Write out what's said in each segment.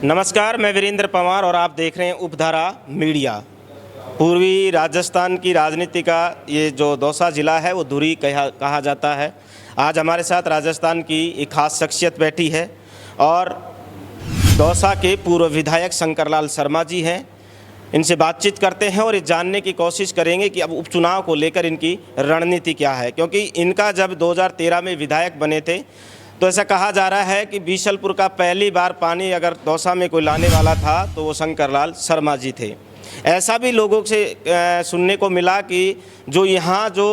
नमस्कार, मैं वीरेंद्र पवार और आप देख रहे हैं उपधारा मीडिया। पूर्वी राजस्थान की राजनीति का ये जो दौसा ज़िला है वो धुरी कहा जाता है। आज हमारे साथ राजस्थान की एक खास शख्सियत बैठी है और दौसा के पूर्व विधायक शंकरलाल शर्मा जी हैं। इनसे बातचीत करते हैं और ये जानने की कोशिश करेंगे कि अब उपचुनाव को लेकर इनकी रणनीति क्या है, क्योंकि इनका जब 2013 में विधायक बने थे तो ऐसा कहा जा रहा है कि बीसलपुर का पहली बार पानी अगर दौसा में कोई लाने वाला था तो वो शंकरलाल शर्मा जी थे। ऐसा भी लोगों से सुनने को मिला कि जो यहाँ जो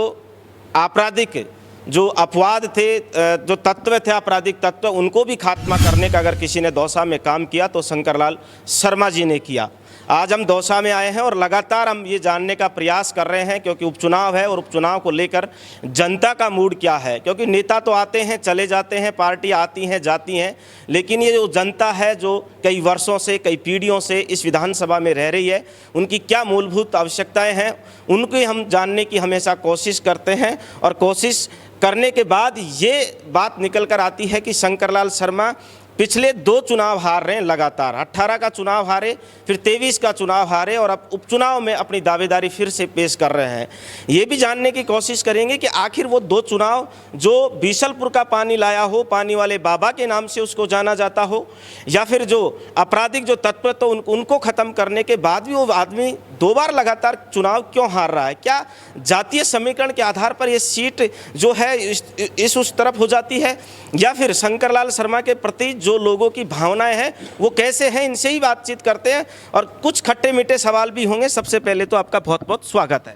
आपराधिक जो अपवाद थे, जो तत्व थे आपराधिक तत्व, उनको भी खात्मा करने का अगर किसी ने दौसा में काम किया तो शंकरलाल शर्मा जी ने किया। आज हम दौसा में आए हैं और लगातार हम ये जानने का प्रयास कर रहे हैं, क्योंकि उपचुनाव है और उपचुनाव को लेकर जनता का मूड क्या है। क्योंकि नेता तो आते हैं चले जाते हैं, पार्टी आती हैं जाती हैं, लेकिन ये जो जनता है जो कई वर्षों से कई पीढ़ियों से इस विधानसभा में रह रही है, उनकी क्या मूलभूत आवश्यकताएं हैं उनकी हम जानने की हमेशा कोशिश करते हैं। और कोशिश करने के बाद ये बात निकल कर आती है कि शंकरलाल शर्मा पिछले 2 चुनाव हार रहे हैं लगातार। 18 का चुनाव हारे, फिर 23 का चुनाव हारे और अब उपचुनाव में अपनी दावेदारी फिर से पेश कर रहे हैं। ये भी जानने की कोशिश करेंगे कि आखिर वो 2 चुनाव जो बीसलपुर का पानी लाया हो, पानी वाले बाबा के नाम से उसको जाना जाता हो, या फिर जो आपराधिक जो तत्व तो उनको ख़त्म करने के बाद भी वो आदमी 2 बार लगातार चुनाव क्यों हार रहा है। क्या जातीय समीकरण के आधार पर ये सीट जो है इस उस तरफ हो जाती है, या फिर शंकरलाल शर्मा के प्रति जो लोगों की भावनाएं हैं वो कैसे हैं, इनसे ही बातचीत करते हैं और कुछ खट्टे मीठे सवाल भी होंगे। सबसे पहले तो आपका बहुत बहुत स्वागत है।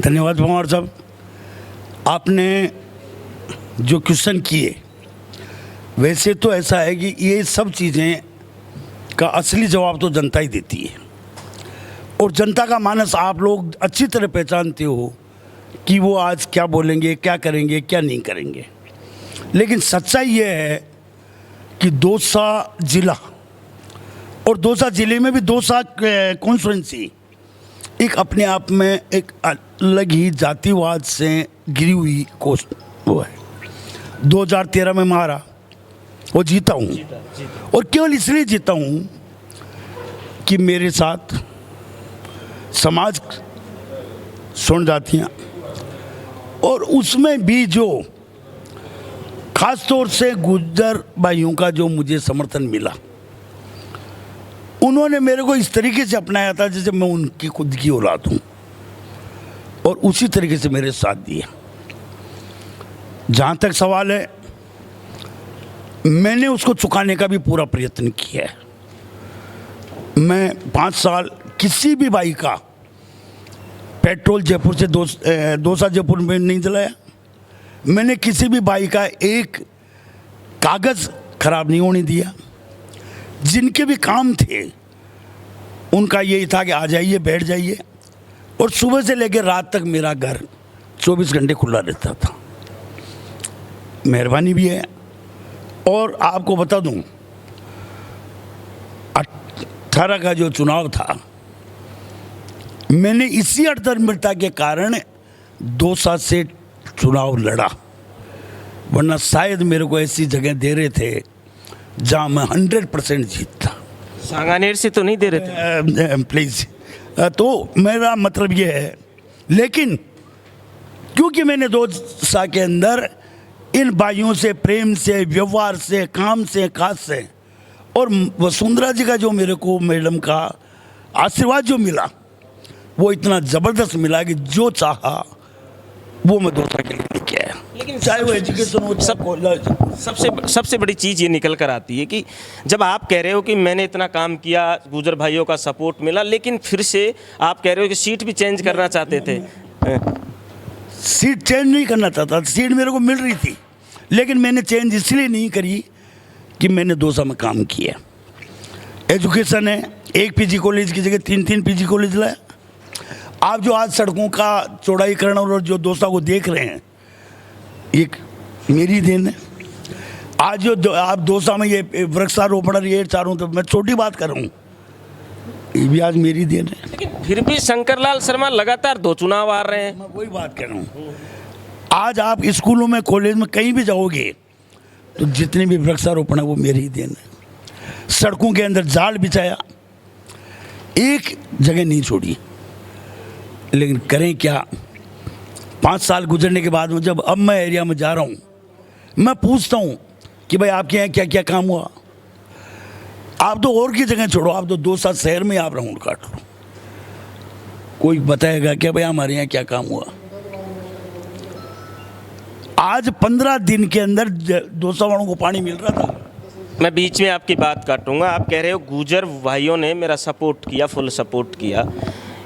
धन्यवाद पवार साहब। आपने जो क्वेश्चन किए, वैसे तो ऐसा है कि ये सब चीज़ें का असली जवाब तो जनता ही देती है और जनता का मानस आप लोग अच्छी तरह पहचानते हो कि वो आज क्या बोलेंगे, क्या करेंगे, क्या नहीं करेंगे। लेकिन सच्चाई ये है कि दौसा जिला और दौसा जिले में भी दौसा कॉन्स्टिट्यूंसी एक अपने आप में एक अलग ही जातिवाद से गिरी हुई कोस्ट वो है। 2013 में मारा वो जीता हूँ और केवल इसलिए जीता हूँ कि मेरे साथ समाज सुन जातियाँ और उसमें भी जो खास तौर से गुज्जर भाइयों का जो मुझे समर्थन मिला, उन्होंने मेरे को इस तरीके से अपनाया था जैसे मैं उनकी खुद की औलाद हूँ और उसी तरीके से मेरे साथ दिया। जहाँ तक सवाल है, मैंने उसको चुकाने का भी पूरा प्रयत्न किया है। मैं 5 साल किसी भी भाई का पेट्रोल जयपुर से दौसा जयपुर में नहीं जलाया। मैंने किसी भी भाई का एक कागज़ खराब नहीं होने दिया। जिनके भी काम थे उनका यही था कि आ जाइए, बैठ जाइए, और सुबह से लेकर रात तक मेरा घर 24 घंटे खुला रहता था। मेहरबानी भी है। और आपको बता दूं, 18 का जो चुनाव था, मैंने इसी अड़धर्मिता के कारण दौसा से चुनाव लड़ा, वरना शायद मेरे को ऐसी जगह दे रहे थे जहां मैं 100% जीतता। सांगानेर से तो नहीं दे रहे थे प्लीज़। तो मेरा मतलब ये है, लेकिन क्योंकि मैंने दौसा के अंदर इन भाइयों से प्रेम से, व्यवहार से, काम से, खास से, और वसुंधरा जी का जो मेरे को मैडम का आशीर्वाद जो मिला वो इतना ज़बरदस्त मिला कि जो चाहा वो मैं दौसा के लिए किया है। लेकिन चाहे वो एजुकेशन हो, सबसे बड़ी चीज़ ये निकल कर आती है कि जब आप कह रहे हो कि मैंने इतना काम किया, गुजर भाइयों का सपोर्ट मिला, लेकिन फिर से आप कह रहे हो कि सीट भी चेंज करना चाहते थे। सीट चेंज नहीं करना चाहता, सीट मेरे को मिल रही थी, लेकिन मैंने चेंज इसलिए नहीं करी कि मैंने दौसा में काम किया। एजुकेशन है, 1 पीजी कॉलेज की जगह 3 पीजी कॉलेज लाया। आप जो आज सड़कों का चौड़ाईकरण और जो दौसा को देख रहे हैं, एक मेरी देन है। आज जो आप दौसा में ये वृक्षारोपण ये चारों, तो मैं छोटी बात कर रहा हूँ, ये भी आज मेरी देन है। लेकिन फिर भी शंकरलाल शर्मा लगातार 2 चुनाव हार रहे हैं। मैं वही बात कर रहा हूँ। आज आप स्कूलों में, कॉलेज में, कहीं भी जाओगे तो जितने भी वृक्षारोपण है वो मेरी ही देन है। सड़कों के अंदर जाल बिछाया, एक जगह नहीं छोड़ी। लेकिन करें क्या, 5 साल गुजरने के बाद में जब अब मैं एरिया में जा रहा हूँ, मैं पूछता हूँ कि भाई आपके यहाँ क्या क्या काम हुआ। आप तो और की जगह छोड़ो, आप तो 2 साल शहर में आप राउंड काट लो, कोई बताएगा क्या भाई हमारे यहाँ क्या काम हुआ। आज 15 दिन के अंदर 200 वालों को पानी मिल रहा था। मैं बीच में आपकी बात काटूंगा। आप कह रहे हो गुर्जर भाइयों ने मेरा सपोर्ट किया, फुल सपोर्ट किया।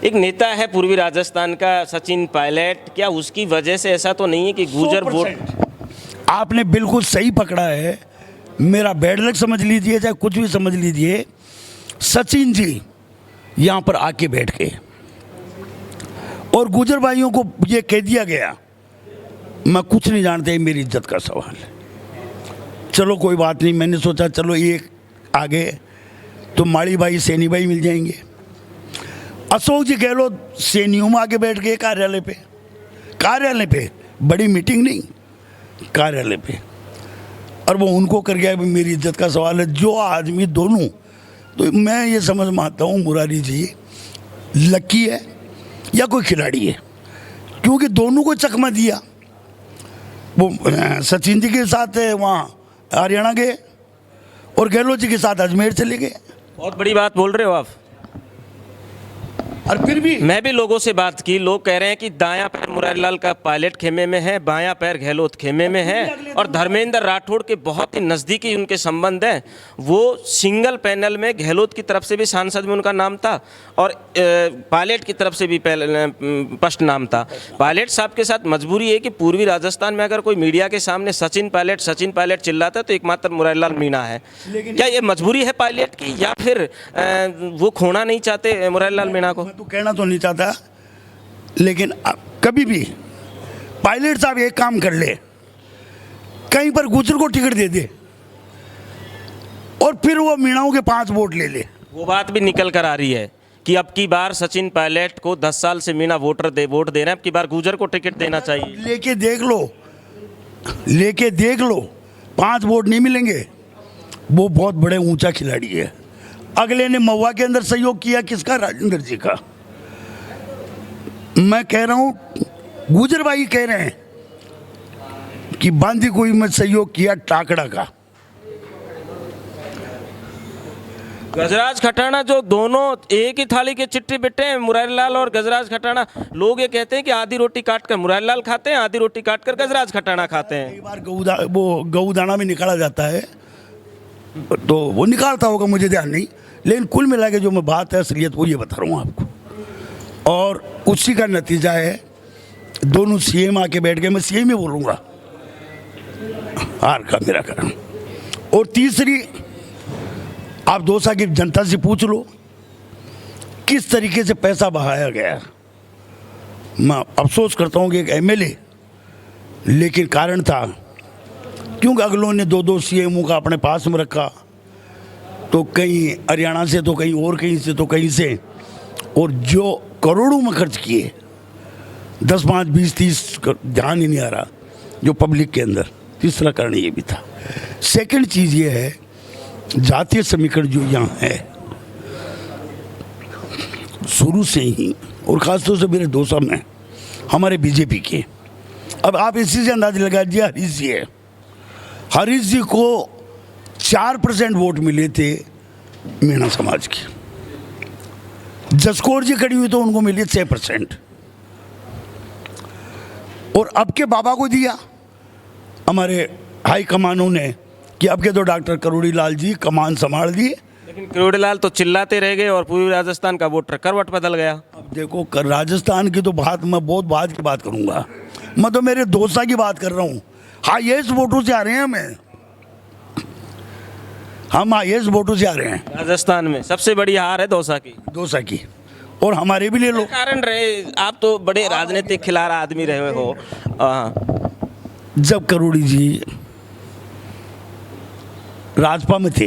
एक नेता है पूर्वी राजस्थान का सचिन पायलट, क्या उसकी वजह से ऐसा तो नहीं है कि गुर्जर वोट। आपने बिल्कुल सही पकड़ा है, मेरा बैड लक समझ लीजिए चाहे कुछ भी समझ लीजिए। सचिन जी यहाँ पर आके बैठ गए और गुर्जर भाइयों को ये कह दिया गया मैं कुछ नहीं जानते, मेरी इज्जत का सवाल है। चलो कोई बात नहीं, मैंने सोचा चलो एक आगे तो माड़ी भाई सैनी भाई मिल जाएंगे। अशोक जी गहलोत सैनियों में आके बैठ गए कार्यालय पे, बड़ी मीटिंग नहीं, कार्यालय पे, और वो उनको कर गया मेरी इज्जत का सवाल है। जो आदमी दोनों, तो मैं ये समझ में आता हूँ मुरारी जी लकी है या कोई खिलाड़ी है, क्योंकि दोनों को चकमा दिया। वो सचिन जी के साथ वहाँ हरियाणा गए और गहलोत जी के साथ अजमेर चले गए। बहुत बड़ी बात बोल रहे हो आप। और फिर भी मैं भी लोगों से बात की, लोग कह रहे हैं कि दायां पैर मुरारीलाल का पायलट खेमे में है, बायां पैर गहलोत खेमे में है, और धर्मेंद्र राठौड़ के बहुत ही नज़दीकी उनके संबंध हैं। वो सिंगल पैनल में गहलोत की तरफ से भी सांसद में उनका नाम था और पायलट की तरफ से भी स्पष्ट नाम था। पायलट साहब के साथ मजबूरी है कि पूर्वी राजस्थान में अगर कोई मीडिया के सामने सचिन पायलट चिल्लाता है तो एकमात्र मुरारीलाल मीणा है। क्या ये मजबूरी है पायलट की, या फिर वो खोना नहीं चाहते मुरारीलाल मीणा को? तो कहना तो नहीं चाहता, लेकिन कभी भी पायलट साहब एक काम कर ले, कहीं पर गुर्जर को टिकट दे दे और फिर वो मीणाओं के 5 वोट ले ले। वो बात भी निकल कर आ रही है कि अब की बार सचिन पायलट को 10 साल से मीणा वोट दे रहे हैं, अब की बार गुर्जर को टिकट देना चाहिए। लेके देख लो 5 वोट नहीं मिलेंगे। वो बहुत बड़े ऊंचा खिलाड़ी है। अगले ने महुआ के अंदर सहयोग किया, किसका? राजेंद्र जी का। मैं कह रहा हूं, गुर्जर भाई कह रहे हैं कि बांदी कोई में सहयोग किया टाकड़ा का। गजराज खटाना जो दोनों एक ही थाली के चिट्ठी बिट्टे हैं, मुरारीलाल और गजराज खटाना, लोग ये कहते हैं कि आधी रोटी काट कर मुरारीलाल खाते हैं, आधी रोटी काट कर गजराज खटाना खाते हैं। कई बार गऊ दाना भी निकाला जाता है, तो वो निकालता होगा, मुझे ध्यान नहीं, लेकिन कुल मिला के जो मैं बात है असलियत वो ये बता रहा हूँ आपको। और उसी का नतीजा है दोनों सीएम आके बैठ गए। मैं सीएम ही बोलूँगा, हार का मेरा कारण। और तीसरी, आप दौसा की जनता से पूछ लो किस तरीके से पैसा बहाया गया। मैं अफसोस करता हूँ कि एक एमएलए, लेकिन कारण था क्योंकि अगलों ने 2-2 सीएमओ का अपने पास में रखा, तो कहीं हरियाणा से, तो कहीं और कहीं से, तो कहीं से, और जो करोड़ों में खर्च किए 10, 5, 20, 30 ध्यान ही नहीं आ रहा जो पब्लिक के अंदर। तीसरा कारण ये भी था। सेकंड चीज़ ये है, जातीय समीकरण जो यहाँ है शुरू से ही, और ख़ासतौर से मेरे दौसा में हमारे बीजेपी के, अब आप इसी से अंदाजा लगा दीजिए, हरीश जी है, हरीश जी को 4% वोट मिले थे मीणा समाज के। जसकौर जी खड़ी हुई तो उनको मिले 6%। और अब के बाबा को दिया हमारे हाई कमानों ने कि अब के तो डॉक्टर करोड़ी लाल जी कमान संभाल दिए। लेकिन करोड़ी लाल तो चिल्लाते रह गए और पूर्वी राजस्थान का वोटर करवट बदल गया। अब देखो, राजस्थान की तो बात मैं बहुत बाद की बात करूंगा, मैं तो मेरे दौसा की बात कर रहा हूँ। हाईएस्ट वोटों से आ रहे हैं हम हाईएस्ट वोटों से आ रहे हैं। राजस्थान में सबसे बड़ी हार है दौसा की, और हमारे भी ले लो। कारण रहे, आप तो बड़े राजनीतिक खिलाड़ा आदमी रहे हो। जब करोड़ी जी राजपा में थे,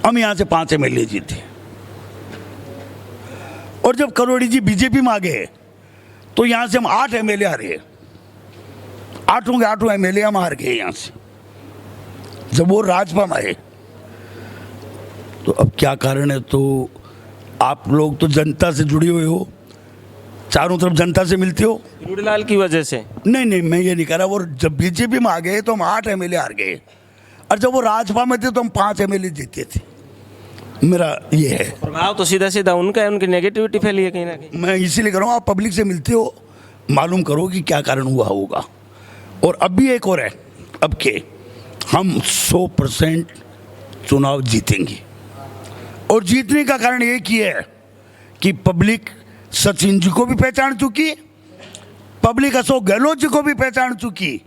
हम यहाँ से 5 एमएलए जीते, और जब करोड़ी जी बीजेपी में आ गए तो यहाँ से हम 8 एमएलए आ रहे हैं। 8 के 8 एमएलए हम हार गए यहाँ से। जब वो राजपा में आए तो अब क्या कारण है? तो आप लोग तो जनता से जुड़े हुए हो, चारों तरफ जनता से मिलते हो। रूडलाल की वजह से नहीं नहीं, मैं ये नहीं कह रहा। वो जब बीजेपी में आ गए तो हम 8 एमएलए हार गए, और जब वो राजपा में थे तो हम 5 एमएलए जीते थे। मेरा ये है। प्रभाव तो सीधा सीधा उनका है, उनकी नेगेटिविटी फैली है कहीं ना कहीं। मैं इसीलिए कह रहा हूँ, आप पब्लिक से मिलते हो, मालूम करो कि क्या कारण हुआ होगा। और अब भी एक और है, अब के हम 100% चुनाव जीतेंगे। और जीतने का कारण एक ही है कि पब्लिक सचिन जी को भी पहचान चुकी, पब्लिक अशोक गहलोत जी को भी पहचान चुकी,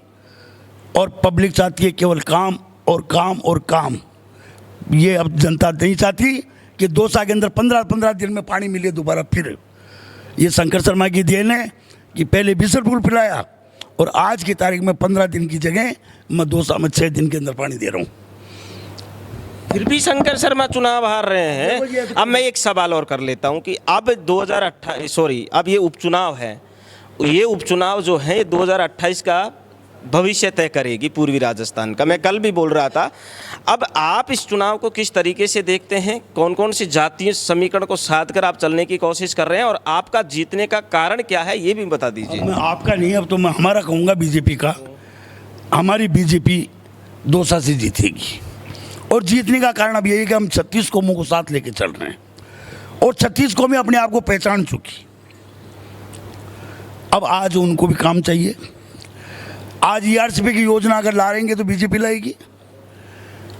और पब्लिक चाहती है केवल काम और काम और काम। ये अब जनता नहीं चाहती कि 2 साल के अंदर 15 दिन में पानी मिले दोबारा फिर। ये शंकर शर्मा की देन है कि पहले बिसरपुर पिलाया, और आज की तारीख में 15 दिन की जगह मैं 2 साल में 6 दिन के अंदर पानी दे रहा हूँ। फिर भी शंकर शर्मा चुनाव हार रहे हैं। अब मैं एक सवाल और कर लेता हूं कि अब 2028 अब ये उपचुनाव है, ये उपचुनाव जो है 2028 का भविष्य तय करेगी पूर्वी राजस्थान का। मैं कल भी बोल रहा था। अब आप इस चुनाव को किस तरीके से देखते हैं? कौन कौन सी जातीय समीकरण को साध कर आप चलने की कोशिश कर रहे हैं, और आपका जीतने का कारण क्या है ये भी बता दीजिए। मैं आपका नहीं, अब तो मैं हमारा कहूँगा बीजेपी का। हमारी बीजेपी 2 साल से जीतेगी, और जीतने का कारण अब यही है कि हम 36 कौमों को साथ लेके चल रहे हैं, और 36 कौमें अपने आप को पहचान चुकी। अब आज उनको भी काम चाहिए। आज ERCP की योजना अगर ला रहेंगे तो बीजेपी लाएगी,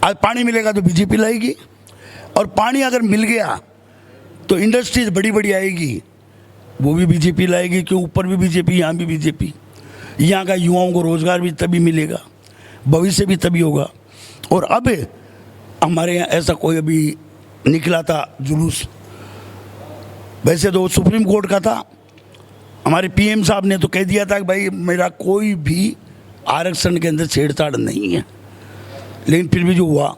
आज पानी मिलेगा तो बीजेपी लाएगी, और पानी अगर मिल गया तो इंडस्ट्रीज बड़ी बड़ी आएगी, वो भी बीजेपी लाएगी। क्यों? ऊपर भी बीजेपी, यहाँ भी बीजेपी। यहाँ का युवाओं को रोजगार भी तभी मिलेगा, भविष्य भी तभी होगा। और अब हमारे यहाँ ऐसा कोई अभी निकला था जुलूस, वैसे तो सुप्रीम कोर्ट का था, हमारे PM साहब ने तो कह दिया था कि भाई मेरा कोई भी आरक्षण के अंदर छेड़छाड़ नहीं है, लेकिन फिर भी जो हुआ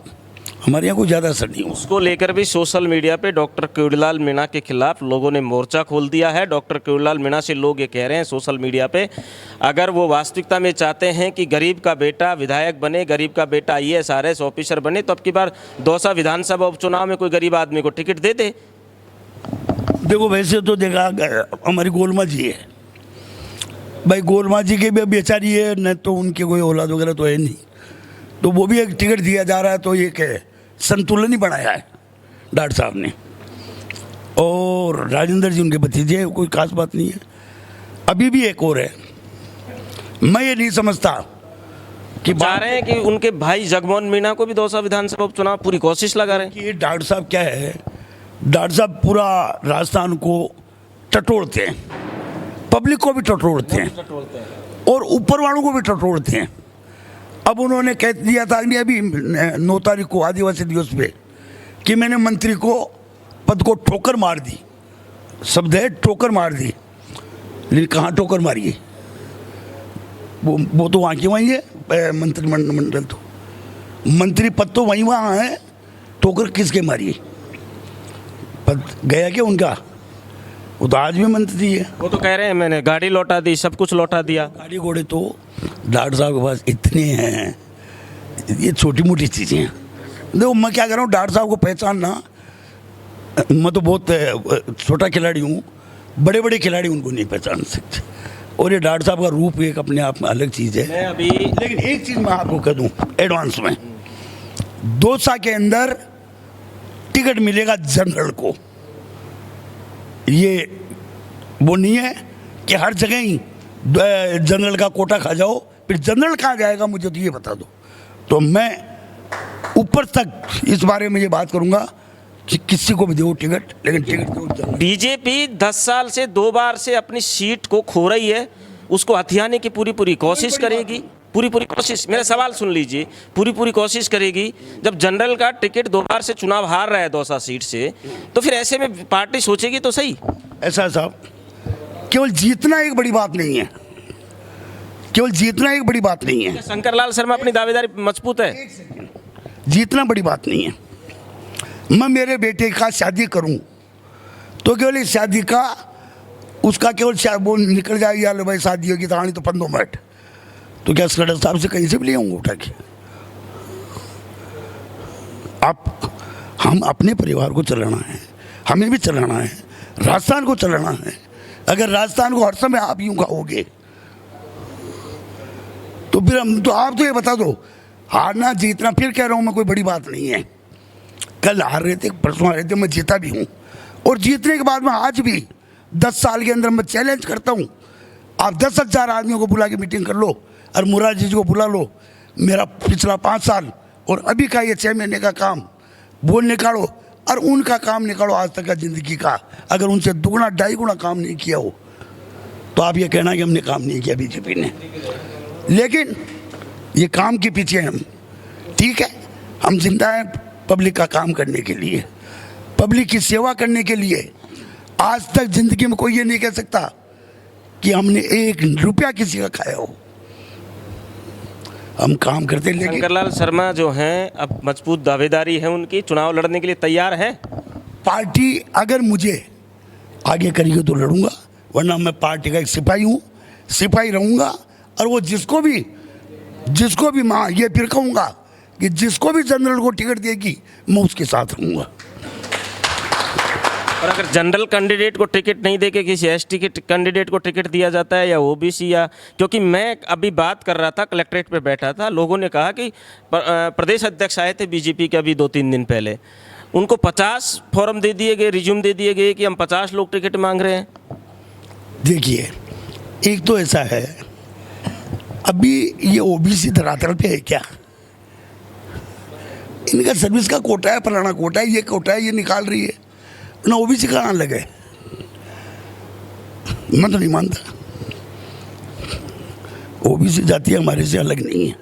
हमारे यहाँ कोई ज़्यादा असर नहीं हुआ। उसको लेकर भी सोशल मीडिया पे डॉक्टर केवड़ीलाल मीणा के खिलाफ लोगों ने मोर्चा खोल दिया है। डॉक्टर केवड़ीलाल मीणा से लोग ये कह रहे हैं सोशल मीडिया पे, अगर वो वास्तविकता में चाहते हैं कि गरीब का बेटा विधायक बने, गरीब का बेटा IAS RS ऑफिसर बने, तो अब की बार दौसा विधानसभा उपचुनाव में कोई गरीब आदमी को टिकट दे दे। देखो, वैसे तो देखा हमारी गोलमा जी है भाई, गोलमा जी के भी बेचारी है, न तो उनके कोई औलाद वगैरह तो है नहीं, तो वो भी एक टिकट दिया जा रहा है। तो ये क्या संतुलन ही बनाया है डॉक्टर साहब ने। और राजेंद्र जी उनके भतीजे हैं, कोई खास बात नहीं है। अभी भी एक और है, मैं ये नहीं समझता कि चाह रहे हैं कि उनके भाई जगमोहन मीणा को भी दौसा विधानसभा उपचुनाव पूरी कोशिश लगा रहे हैं कि डॉक्टर साहब क्या है, डॉक्टर साहब पूरा राजस्थान को टटोलते हैं, पब्लिक को भी टटोलते हैं, और ऊपर वालों को भी टटोलते हैं। अब उन्होंने कह दिया था कि अभी 9 तारीख को आदिवासी दिवस पे कि मैंने मंत्री को पद को ठोकर मार दी, शब्द है ठोकर मार दी, लेकिन कहाँ ठोकर मारी है? वो तो वहाँ की वहीं है, मंत्रिमंडल तो मंत्री पद तो वहीं वहाँ है, ठोकर किसके मारी है? पद गया क्या उनका? वो तो आज भी मंत्री है। वो तो कह रहे हैं मैंने गाड़ी लौटा दी, सब कुछ लौटा दिया। गाड़ी घोड़े तो डॉक्टर साहब के पास इतने हैं, ये छोटी मोटी चीज़ें हैं। देखो, मैं क्या कर रहा हूँ, डॉक्टर साहब को पहचानना, मैं तो बहुत छोटा खिलाड़ी हूँ, बड़े बड़े खिलाड़ी उनको नहीं पहचान सकते। और ये डॉक्टर साहब का रूप एक अपने आप में अलग चीज़ है। मैं अभी लेकिन एक चीज़ मैं आपको कह दूँ एडवांस में, 2 साल के अंदर टिकट मिलेगा जनरल को। ये वो नहीं है कि हर जगह ही जनरल का कोटा खा जाओ, फिर जनरल कहाँ जाएगा मुझे तो ये बता दो। तो मैं ऊपर तक इस बारे में ये बात करूँगा कि किसी को भी दो टिकट, लेकिन टिकट दो। बीजेपी 10 साल से 2 बार से अपनी सीट को खो रही है, उसको हथियाने की पूरी कोशिश करेगी, पूरी कोशिश। मेरा सवाल सुन लीजिए, पूरी कोशिश करेगी। जब जनरल का टिकट 2 बार से चुनाव हार रहा है दौसा सीट से, तो फिर ऐसे में पार्टी सोचेगी तो सही। ऐसा साहब, केवल जीतना एक बड़ी बात नहीं है, केवल जीतना एक बड़ी बात नहीं है। शंकरलाल शर्मा अपनी दावेदारी मजबूत है, जीतना बड़ी बात नहीं है। मैं मेरे बेटे का शादी करूं तो केवल इस शादी का उसका केवल वो निकल जाएगी, यार भाई शादी होगी तो आनी तो 15 मिनट, तो क्या स्कटर साहब से कहीं से भी ले आऊँगा उठा के? आप हम अपने परिवार को चलाना है, हमें भी चलाना है, राजस्थान को चलाना है। अगर राजस्थान को हर समय आप यूँ कहोगे तो फिर हम तो आप तो ये बता दो, हारना जीतना, फिर कह रहा हूँ मैं, कोई बड़ी बात नहीं है। कल हार रहे थे, परसों हार रहे थे, मैं जीता भी हूँ। और जीतने के बाद में आज भी 10 साल के अंदर मैं चैलेंज करता हूँ, आप 10,000 आदमियों को बुला के मीटिंग कर लो और मुरारजी जी को बुला लो, मेरा पिछला 5 साल और अभी का ये 6 महीने का काम वो निकालो और उनका काम निकालो आज तक का ज़िंदगी का। अगर उनसे दुगना 2.5 गुना काम नहीं किया हो तो आप ये कहना कि हमने काम नहीं किया बीजेपी ने। लेकिन ये काम के पीछे हम, ठीक है, हम जिंदा हैं पब्लिक का काम करने के लिए, पब्लिक की सेवा करने के लिए। आज तक जिंदगी में कोई ये नहीं कह सकता कि हमने 1 रुपया किसी का खाया हो। हम काम करते हैं। लेकिन शंकरलाल शर्मा जो हैं, अब मजबूत दावेदारी है उनकी, चुनाव लड़ने के लिए तैयार हैं? पार्टी अगर मुझे आगे करेगी तो लड़ूंगा, वरना मैं पार्टी का एक सिपाही हूँ, सिपाही रहूँगा। और वो जिसको भी माँ ये फिर कहूँगा कि जिसको भी जनरल को टिकट देगी मैं उसके साथ रहूँगा। और अगर जनरल कैंडिडेट को टिकट नहीं देके किसी एसटी के कैंडिडेट को टिकट दिया जाता है या ओबीसी, या क्योंकि मैं अभी बात कर रहा था, कलेक्ट्रेट पे बैठा था, लोगों ने कहा कि प्रदेश अध्यक्ष आए थे बीजेपी के अभी 2-3 दिन पहले, उनको 50 फॉर्म दे दिए गए, रिज्यूम दे दिए गए कि हम 50 लोग टिकट मांग रहे हैं। देखिए, एक तो ऐसा है, अभी ये ओबीसी धरातल पे है क्या? इनका सर्विस का कोटा है, फलाना कोटा है, ये कोटा है, ये निकाल रही है ना। ओबीसी कहाँ लगे? मैं तो नहीं मानता। ओबीसी जाति हमारे से अलग नहीं है,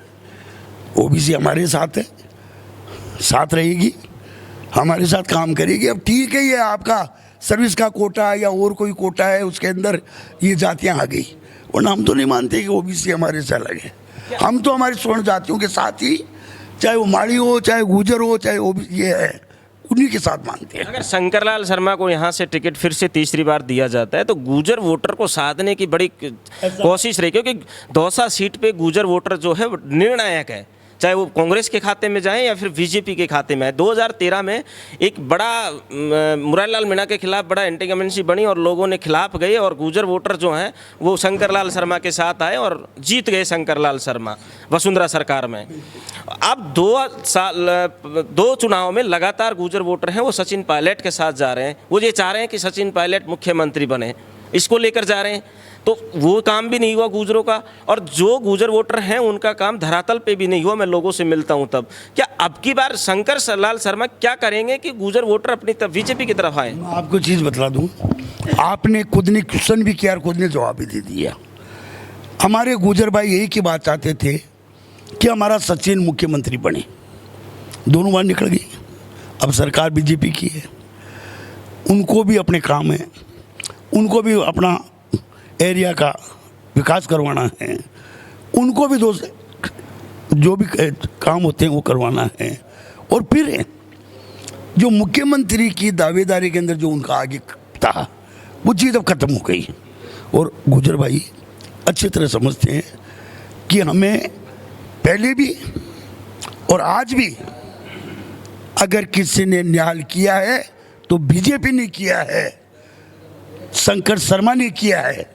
ओबीसी हमारे साथ है, साथ रहेगी, हमारे साथ काम करेगी। अब ठीक है, ये आपका सर्विस का कोटा या और कोई कोटा है, उसके अंदर ये जातियां आ गई, वरना हम तो नहीं मानते कि ओबीसी हमारे से अलग है। हम तो हमारी स्वर्ण जातियों के साथ ही, चाहे वो माड़ी हो, चाहे गुजर हो, चाहे ओबीसी ये है, उन्हीं के साथ मानते हैं। अगर शंकरलाल शर्मा को यहाँ से टिकट फिर से तीसरी बार दिया जाता है तो गुजर वोटर को साधने की बड़ी कोशिश रही, क्योंकि दौसा सीट पे गुजर वोटर जो है निर्णायक है, चाहे वो कांग्रेस के खाते में जाए या फिर बीजेपी के खाते में आए। 2013 में एक बड़ा मुरारीलाल मीणा के खिलाफ बड़ा एंटीगमेंसी बनी और लोगों ने खिलाफ गए और गुजर वोटर जो हैं वो शंकरलाल शर्मा के साथ आए और जीत गए शंकरलाल शर्मा वसुंधरा सरकार में। अब 2 चुनाव में लगातार गुजर वोटर हैं वो सचिन पायलट के साथ जा रहे हैं, वो ये चाह रहे हैं कि सचिन पायलट मुख्यमंत्री बने, इसको लेकर जा रहे हैं। तो वो काम भी नहीं हुआ गुजरों का, और जो गुजर वोटर हैं उनका काम धरातल पे भी नहीं हुआ। मैं लोगों से मिलता हूं तब, क्या अब की बार शंकरलाल शर्मा क्या करेंगे कि गुजर वोटर अपनी तरफ बीजेपी की तरफ आए? मैं आपको चीज़ बतला दूं, आपने खुद ने क्वेश्चन भी किया और खुद ने जवाब भी दे दिया। हमारे गुजर भाई एक ही बात चाहते थे कि हमारा सचिन मुख्यमंत्री बने, दोनों बार निकल गई। अब सरकार बीजेपी की है, उनको भी अपने काम है, उनको भी अपना एरिया का विकास करवाना है, उनको भी जो भी काम होते हैं वो करवाना है। और फिर जो मुख्यमंत्री की दावेदारी के अंदर जो उनका आगे था वो चीज़ अब खत्म हो गई। और गुजर भाई अच्छी तरह समझते हैं कि हमें पहले भी और आज भी अगर किसी ने न्याय किया है तो बीजेपी ने किया है, शंकर शर्मा ने किया है,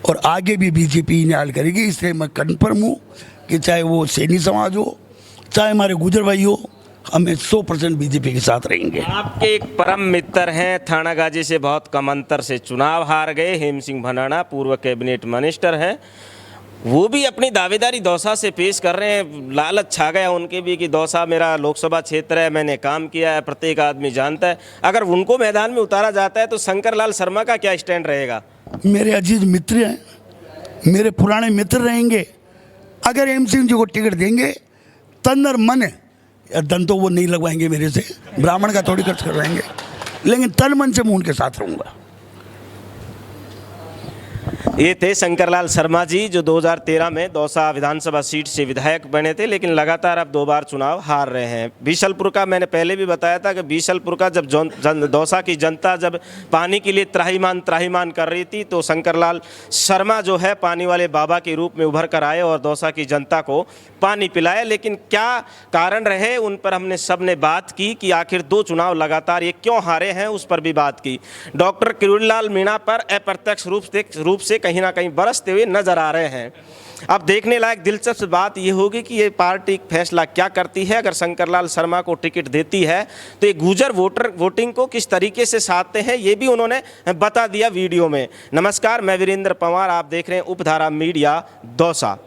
और आगे भी बीजेपी न्याय करेगी। इसलिए मैं कन्फर्म हूँ कि चाहे वो सैनी समाज हो, चाहे हमारे गुजर भाई हो, हमें 100% बीजेपी के साथ रहेंगे। आपके एक परम मित्र हैं, थानागाजी से बहुत कम अंतर से चुनाव हार गए, हेम सिंह भनाना, पूर्व कैबिनेट मिनिस्टर हैं, वो भी अपनी दावेदारी दौसा से पेश कर रहे हैं। लालच छा गया उनके भी कि दौसा मेरा लोकसभा क्षेत्र है, मैंने काम किया है, प्रत्येक आदमी जानता है। अगर उनको मैदान में उतारा जाता है तो शंकरलाल शर्मा का क्या स्टैंड रहेगा? मेरे अजीज मित्र हैं, मेरे पुराने मित्र रहेंगे। अगर हेम सिंह जी को टिकट देंगे, तन और मन है, धन तो वो नहीं लगवाएंगे मेरे से, ब्राह्मण का थोड़ी खर्च करवाएंगे, लेकिन तन मन से मैं उनके साथ रहूँगा। ये थे शंकरलाल शर्मा जी, जो 2013 में दौसा विधानसभा सीट से विधायक बने थे, लेकिन लगातार अब 2 बार चुनाव हार रहे हैं। बीसलपुर का मैंने पहले भी बताया था कि बीसलपुर का जब दौसा की जनता जब पानी के लिए त्राहिमाम कर रही थी, तो शंकरलाल शर्मा जो है पानी वाले बाबा के रूप में उभर कर आए और दौसा की जनता को पानी पिलाया। लेकिन क्या कारण रहे, उन पर हमने सब ने बात की कि आखिर 2 चुनाव लगातार ये क्यों हारे हैं, उस पर भी बात की। डॉक्टर किरोड़ीलाल मीणा पर अप्रत्यक्ष रूप से कहीं ना कहीं बरसते हुए नजर आ रहे हैं। अब देखने लायक दिलचस्प बात यह होगी कि ये पार्टी फैसला क्या करती है। अगर शंकरलाल शर्मा को टिकट देती है तो ये गुर्जर वोटिंग को किस तरीके से साधते हैं, ये भी उन्होंने बता दिया वीडियो में। नमस्कार, मैं वीरेंद्र पंवार, आप देख रहे हैं उपधारा मीडिया दौसा।